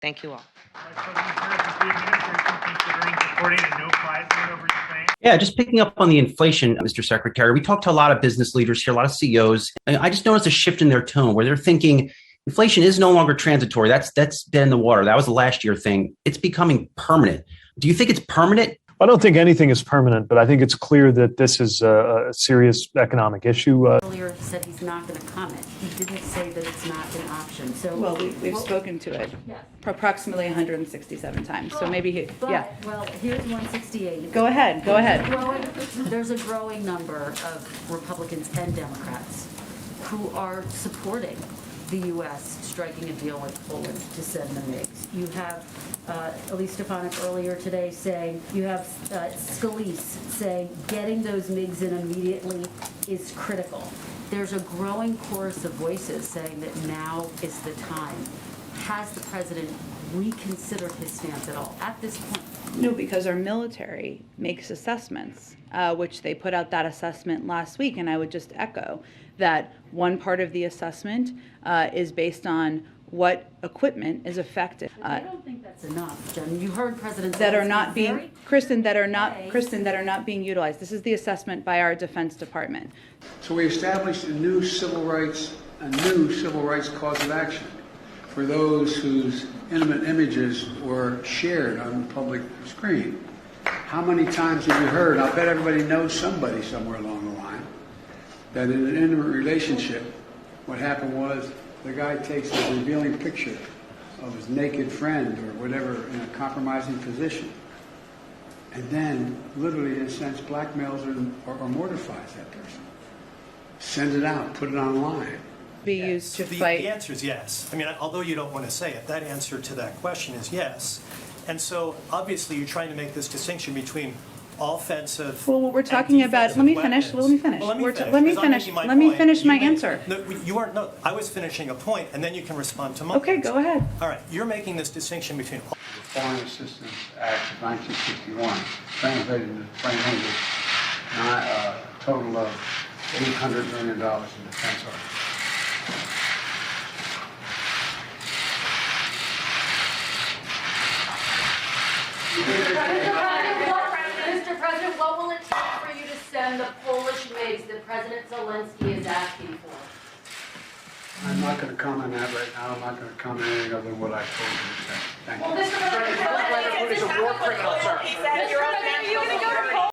Thank you all. Yeah, just picking up on the inflation, Mr. Secretary, we talked to a lot of business leaders here, a lot of CEOs, and I just noticed a shift in their tone where they're thinking inflation is no longer transitory. That's dead in the water. That was a last year thing. It's becoming permanent. Do you think it's permanent? I don't think anything is permanent, but I think it's clear that this is a serious economic issue. Earlier, he said he's not going to comment. He didn't say that it's not an option. So, well, we've spoken to it approximately 167 times. So maybe he, Well, here's 168. Go ahead. Go ahead. There's a growing number of Republicans and Democrats who are supporting the U.S. striking a deal with Poland to send the MiGs. You have Elise Stefanik earlier today saying, you have Scalise saying getting those MiGs in immediately is critical. There's a growing chorus of voices saying that now is the time. Has the president reconsidered his stance at all at this point? No, because our military makes assessments, which they put out that assessment last week, and I would just echo that one part of the assessment is based on what equipment is effective. I don't think that's enough, Jen. You heard President that are not being, Kristen, that are not being utilized. This is the assessment by our Defense Department. So we established a new civil rights cause of action for those whose intimate images were shared on the public screen. How many times have you heard? I'll bet everybody knows somebody somewhere along the line that in an intimate relationship, what happened was the guy takes a revealing picture of his naked friend or whatever in a compromising position, and then literally, in a sense, blackmails or mortifies that person. Send it out, put it online. Be used to fight. The answer is yes. I mean, although you don't want to say it, that answer to that question is yes. And so, obviously, you're trying to make this distinction between offensive. Well, what we're talking about. Let me finish. Well, let me finish my answer. No, you aren't. No, I was finishing a point, and then you can respond to mine. Okay, go ahead. All right, you're making this distinction between. The Foreign Assistance Act of 1961, translated into plain English, a total of $800 million in defense arms. Mr. President, what will it take for you to send the Polish MiGs that President Zelensky is asking for? I'm not going to comment on that right now. I'm not going to comment on anything other than what I told you to say. Thank you. Well, Mr. President, is a war criminal, sir.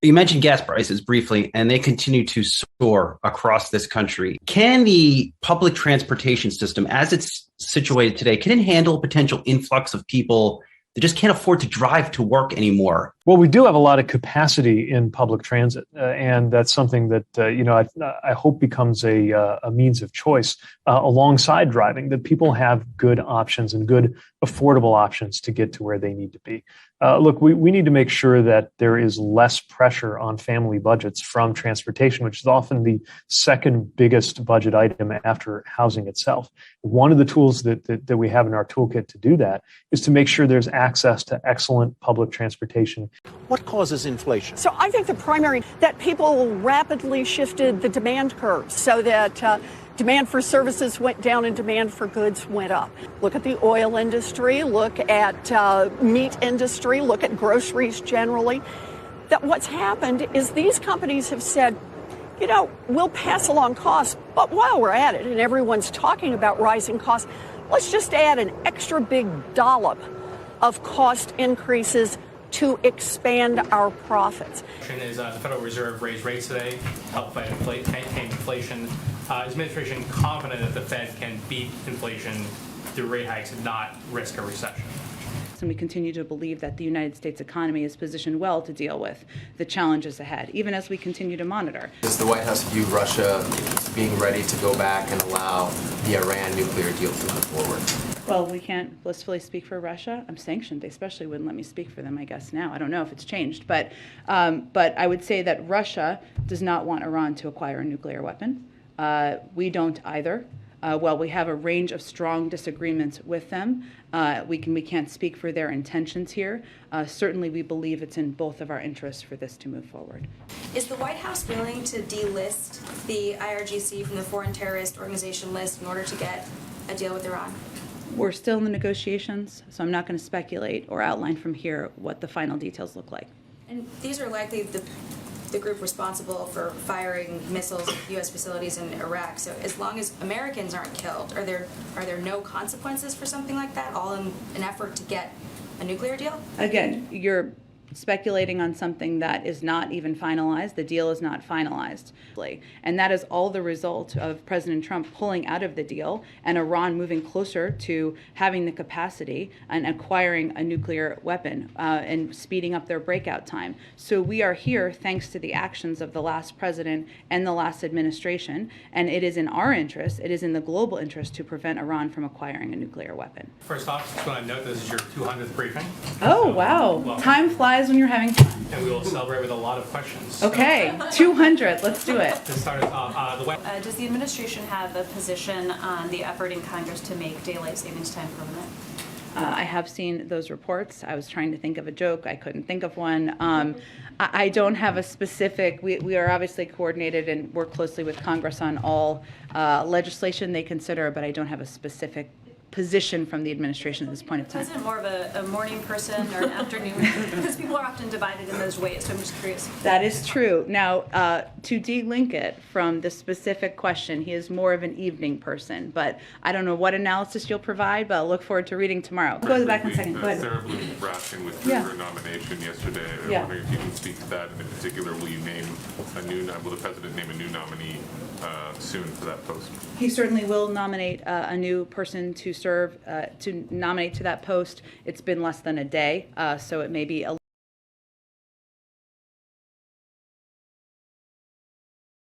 You mentioned gas prices briefly, and they continue to soar across this country. Can the public transportation system, as it's situated today, can it handle a potential influx of people that just can't afford to drive to work anymore? Well, we do have a lot of capacity in public transit, and that's something that I hope becomes a means of choice alongside driving. That people have good options and good affordable options to get to where they need to be. Look, we need to make sure that there is less pressure on family budgets from transportation, which is often the second biggest budget item after housing itself. One of the tools that we have in our toolkit to do that is to make sure there's access to excellent public transportation. What causes inflation? So I think the primary, that people rapidly shifted the demand curve so that demand for services went down and demand for goods went up. Look at the oil industry, look at meat industry, look at groceries generally. That what's happened is these companies have said, we'll pass along costs, but while we're at it and everyone's talking about rising costs, let's just add an extra big dollop of cost increases to expand our profits. The Federal Reserve raised rates today to help fight inflation. Is the administration confident that the Fed can beat inflation through rate hikes and not risk a recession? And we continue to believe that the United States economy is positioned well to deal with the challenges ahead, even as we continue to monitor. Does the White House view Russia being ready to go back and allow the Iran nuclear deal to move forward? Well, we can't blissfully speak for Russia. I'm sanctioned. They especially wouldn't let me speak for them, I guess, now. I don't know if it's changed. But I would say that Russia does not want Iran to acquire a nuclear weapon. We don't either. While we have a range of strong disagreements with them, we can't speak for their intentions here. Certainly, we believe it's in both of our interests for this to move forward. Is the White House willing to delist the IRGC from the foreign terrorist organization list in order to get a deal with Iran? We're still in the negotiations, so I'm not going to speculate or outline from here what the final details look like. And these are likely the group responsible for firing missiles at U.S. facilities in Iraq. So as long as Americans aren't killed, are there no consequences for something like that, all in an effort to get a nuclear deal? Again, you're speculating on something that is not even finalized. The deal is not finalized. And that is all the result of President Trump pulling out of the deal and Iran moving closer to having the capacity and acquiring a nuclear weapon and speeding up their breakout time. So we are here thanks to the actions of the last president and the last administration. And it is in our interest, it is in the global interest to prevent Iran from acquiring a nuclear weapon. First off, just want to note this is your 200th briefing. Oh, wow. Well, Time flies when you're having fun. and we will celebrate with a lot of questions. Okay, 200. Let's do it. To start us off, Does the administration have a position on the effort in Congress to make daylight savings time permanent? I have seen those reports. I was trying to think of a joke. I couldn't think of one. I don't have a specific, we are obviously coordinated and work closely with Congress on all legislation they consider, but I don't have a specific position from the administration at this point of time. Isn't more of a morning person or an afternoon? Because people are often divided in those ways, so I'm just curious. That is true. Now, to de-link it from the specific question, he is more of an evening person, but I don't know what analysis you'll provide, but I'll look forward to reading tomorrow. Go back in a second. Go ahead. Sarah Bloom Raskin withdrew her nomination yesterday. I'm wondering if you can speak to that, and in particular, will the president name a new nominee soon for that post? He certainly will nominate a new person to serve, to nominate to that post. It's been less than a day, so it may be a